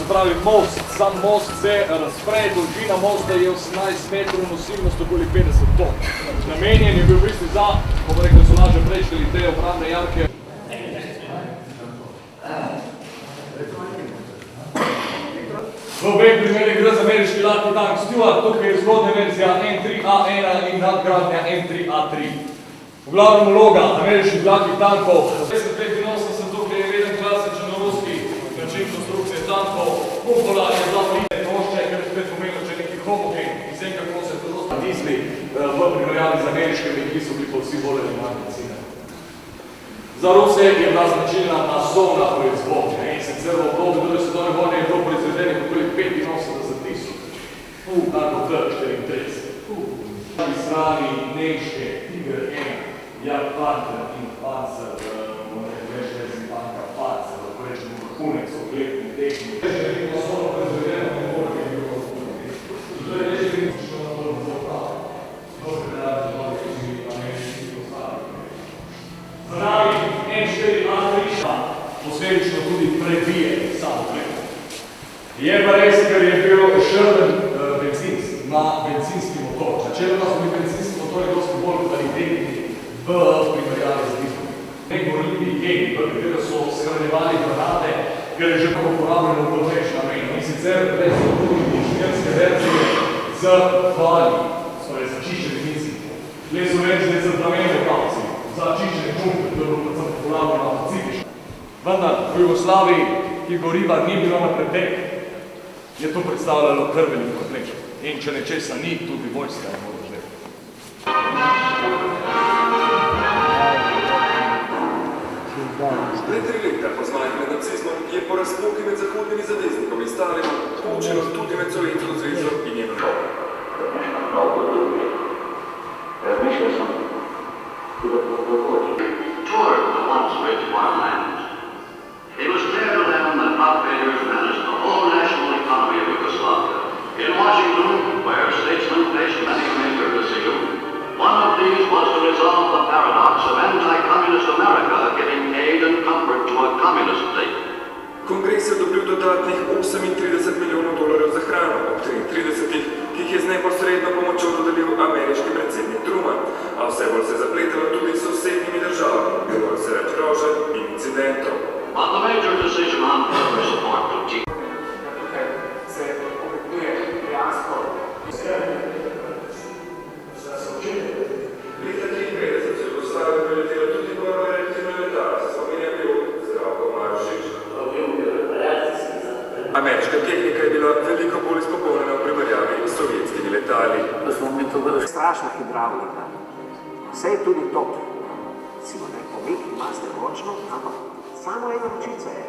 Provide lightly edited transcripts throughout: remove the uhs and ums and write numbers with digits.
pravi most, sam most se razpre, dolžina mosta je 18 metrov, nosilnost okoli 50 ton. Namenjen je bil v bistvu za, bomo rekli, so lažje prečkali te obrambne jarke. V obeh primerih gre za ameriški lahki tank Stuart, tukaj je zgodna verzija M3A1 in nadgradnja M3A3. V glavnem vloga ameriških lahkih tankov. 1985 tukaj je eden klasičen ruski način konstrukcije tankov. Kupola je bila pride tošče, ker je spet pomenil, če neki homogen in vsem kako se to dosta dizli v primerjavi z ameriškimi, ki so bili pa vsi bolj ali manj cene. Za Ruse je bila značilna masovna proizvodnja in sicer v obdobju druge svetovne vojne je bilo proizvedenih okoli 85 000. Tako T-34. Na strani nemške Tiger 1, Jagd Panther in Panzer, več vezim tanka Panzer, lahko rečemo vrhunec, oklepni tehniki. Več je bilo masovno proizvedeno, ne more biti bilo vrhunec. To je več je bilo na bolj zapravo. To se predali z bolj, ki živi ameriški ostali. Za nami M4A3 posledično tudi prebije samo oklepno. Je pa res, ker je bil šrben na benzinski motor. Načeloma so bili benzinski motori dosti bolj kvalitetni v primerjavi z dizelom. Negorljivi geni, v katero so shranjevali granate, ker je že tako uporabljeno v več namenov. In sicer le so tudi inženirske verzije z hvali, torej za čiščenje benzinov. Le so verzije z plamenove kavci, za čiščenje pumpe, to je bilo predvsem popularno na Pacifiku. Vendar v Jugoslaviji, ki goriva ni bilo na pretek, je to predstavljalo kar veliko problem. In če nečesa ni, tudi vojska ne more želeti. Le 3 leta po zmagi med nacizmom je po razpoki med zahodnimi zaveznikom in Stalinom počelo tudi med Sovjetsko zvezo in njeno novo. Razmišljal sem, da bo toured the once rich farmlands. It was clear to them that crop failures menaced the whole national economy of Yugoslavia. In Washington, where statesmen faced many major decisions, one of these was to resolve the paradox of anti-communist America giving aid and comfort to a communist state. Kongres je odobril dodatnih 38 milijonov dolarjev za hrano, ob 33, ki jih je z neposredno pomočjo dodelil ameriški predsednik Truman, a vse bolj se je zapletalo tudi s sosednjimi državami, bilo je zaradi groženj in incidentov. But the major decision on further support to T. Leta 1953 so Jugoslavija preletela tudi prva reaktivna letala, se spominja bil Zdravko Marišič. Ameriška tehnika je bila veliko bolj izpopolnjena v primerjavi s sovjetskimi letali. To smo mi to bilo strašna hidravlika. Vse je tudi top. Recimo, da je povek, imate ročno, ampak samo ena ročica je.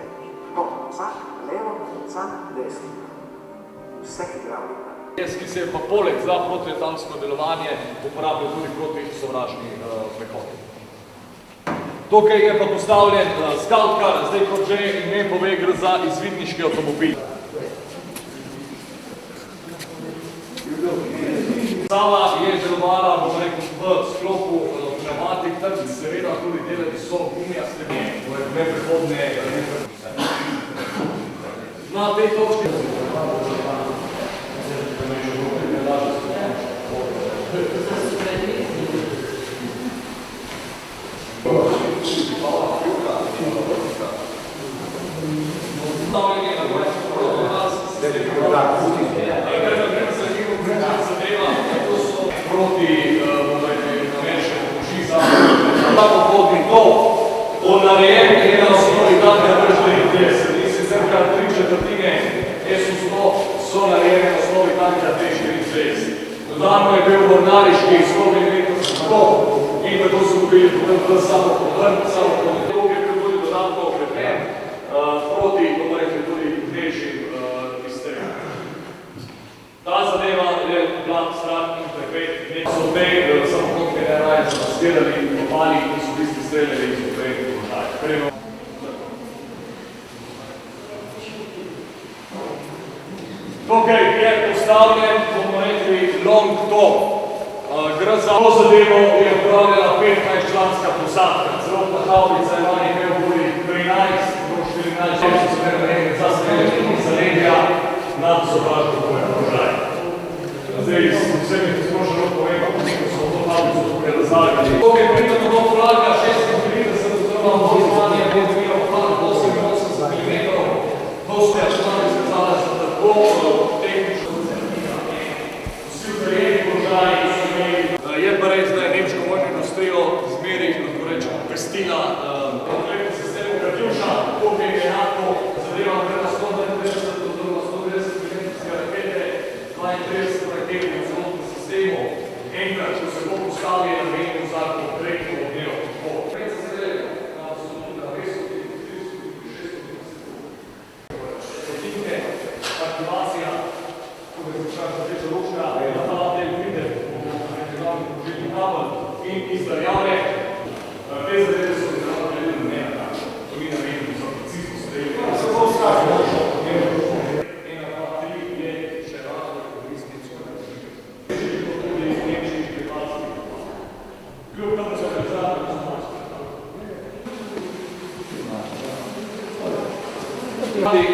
To, vsak levo, vsak desno. Vse hidravlika. Ki se je pa poleg za protiletalsko delovanje uporabljal tudi proti sovražni prehodi. Tukaj je pa postavljen Scout-Car, zdaj kot že ime pove, gre za izvidniški avtomobil. Sama je delovala, bomo rekel, v sklopu pneumatik, tam seveda tudi delali so gumijaste gumije, to je neprehodne. Na tej točki proti ameriške pomoči za samohodni tov. On narejen je na osnovi tanka T-34 in sicer kar 3/4 SU-100 so narejene na osnovi tanka T-34. Dodano je bil mornariški 100 mm tov in tako so bili v samohodni tov, je bil tudi dodatno okrepljen proti, bomo rekli, tudi težjim izstrelom. Ta zadeva je bila strah in prepet. So te samohodne raje zamastirali in popali in so v bistvu streljali iz odprejnih položajev. Tukaj je postavljen, bomo rekli, long top. Gre za to zadevo je upravljala 15-članska posadka. Celotna havbica ima nekaj okoli 13 do 14 za streljanje in zaledja tehnično vsi utrjeni položaji so imeli. Je pa res, da je nemško vojno industrijo zmeri, lahko rečemo, pestila konkretno sistemu Katjuša, koliko je enako zadeva vrta 192 do 190 milimetrske rakete, 32 raket v celotnem sistemu. Enkrat, če se bo postavil, je namenil za konkretno odneo podporo. Pred se zadeva, da so tudi na 200, 300, 600, aktivacija, ko je začela rdeča lučka, na ta del vide, poželjni kabel in izdaljave. Te zadeve so zelo gledali ne na način. To mi namenimo za precizno strelje. Se bo vsak možno, ne bo šlo. 1, 2, 3 je še razlog koristnico na državi. Želi to tudi nemških pripadskih. Kljub tam so države gospodarske.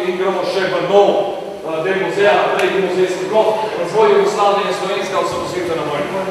In gremo še v nov del muzeja, tretji muzejski blok, razvoj Jugoslavije in slovenska osamosvojitvena vojna.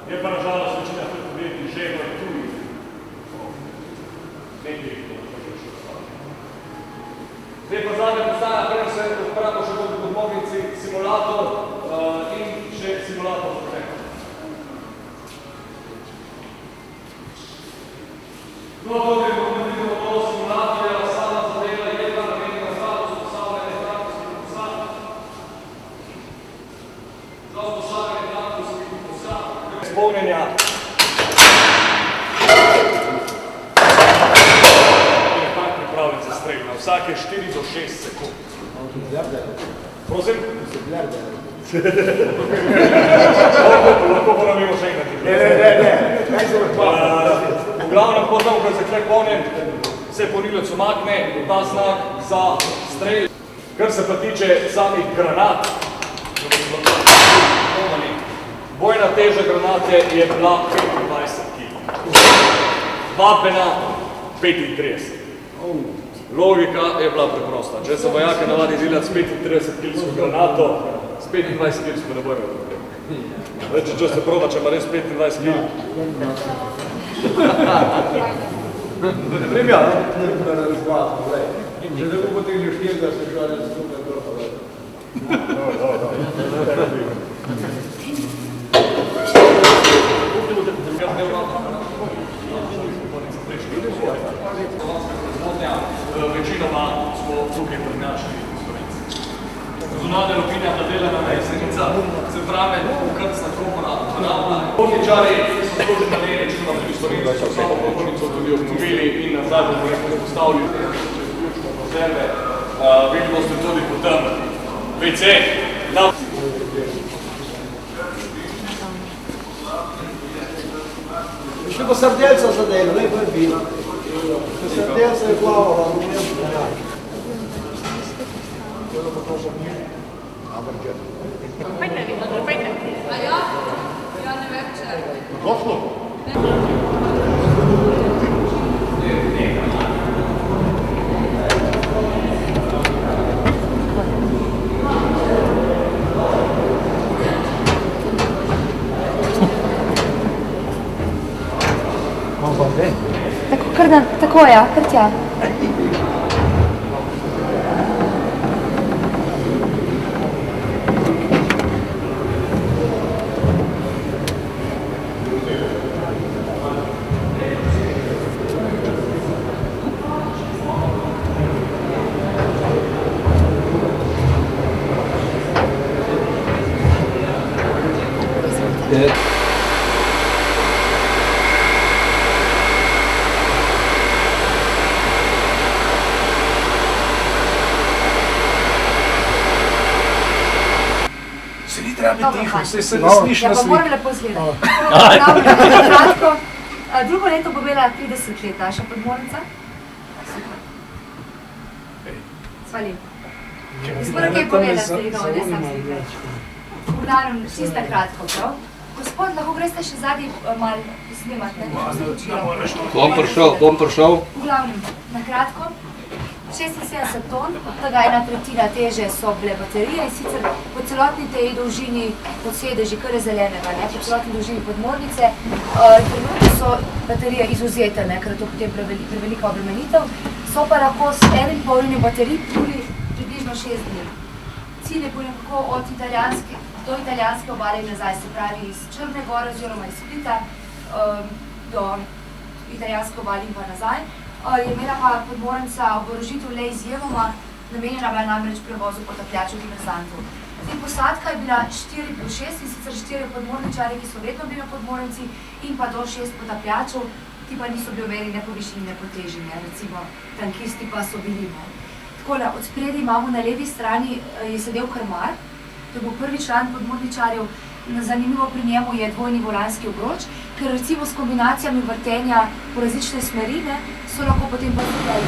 Je pa nažalost večina teh podjetij že v tujih. Zdaj pa zadnja postaja, preden se odpravimo še v podmognici, simulator in še simulator za tega. No, tukaj bomo videli to simulatorja, sama zadeva je pa namenjena status postavljanja traktorskih posav. Za usposabljanje traktorskih posav. Izpolnjenja je tak pripravljen za strel na vsake 4 do 6 sekund. Prosim? Lahko ponavimo še enkrat. Ne. V glavnem, potem, ko je zakle konjen, se se porilec umakne, bo ta znak za strel. Kar se pa tiče samih granat, bojna teža granate je bila 25 kg, vapena 35. Logika je bila preprosta. Če se vojake navadi delati s 35 kg granato, s 25 kg ne bo imel problema. Če se proba, če ima res 25 kg. Ne vem, ja, ne razglasno, glej. Če tako potegneš štiri, da se žal ne skupaj gropa, glej. Večinoma smo tukaj prednjačni Slovenci. Zunanja lupinja nadelana na jesenica, se pravi, krcna komora, banalna. Potničari so složili na njej, večinoma tudi Slovenci, so samo popolnico tudi obnovili in nazaj bomo nekaj postavili ključno konzerve. Vidimo ste tudi potem WC. Še pa srdelca zadelo, ne bo je bilo. Srdelca je plavala, ne vem. A ja? Ja, ne vem, če. Goslo? Tako ja, kar tja. Ja, pa moram lepo izgledati. Drugo leto bo imela 30 let, naša podmornica. Super. Svali. Moram kaj povedati, no, ne sam slikaj. V glavnem, čisto kratko, prav? Gospod, lahko greste še zadnji malo snimat, ne? Bom prišel. V glavnem, na kratko. 76 ton, od tega 1/3 teže so bile baterije in sicer po celotni tej dolžini pod sedeži, kar je zelenega, ne, po celotni dolžini podmornice. Trenutno so baterije izvzete, ne, ker je to potem prevelika obremenitev, so pa lahko s enim polnjenjem baterij pluli približno 6 dni. Cilj je bil nekako do italijanske obale in nazaj, se pravi iz Črne gore oziroma iz Splita do italijanske obale in pa nazaj. Je imela pa podmornica oborožitev le izjemoma, namenjena bila namreč prevozu potapljačev diverzantov. Posadka je bila 4+6 in sicer 4 podmorničarji, ki so vedno bili na podmornici, in pa do 6 potapljačev, ki pa niso bili omejeni ne po višini, ne po teži, recimo tankisti pa so bili. Takole, od spredi imamo na levi strani je sedel krmar, to je bil prvi član podmorničarjev. Zanimivo pri njemu je dvojni volanski obroč, ker recimo s kombinacijami vrtenja po različne smeri, ne, so lahko potem pa tukaj.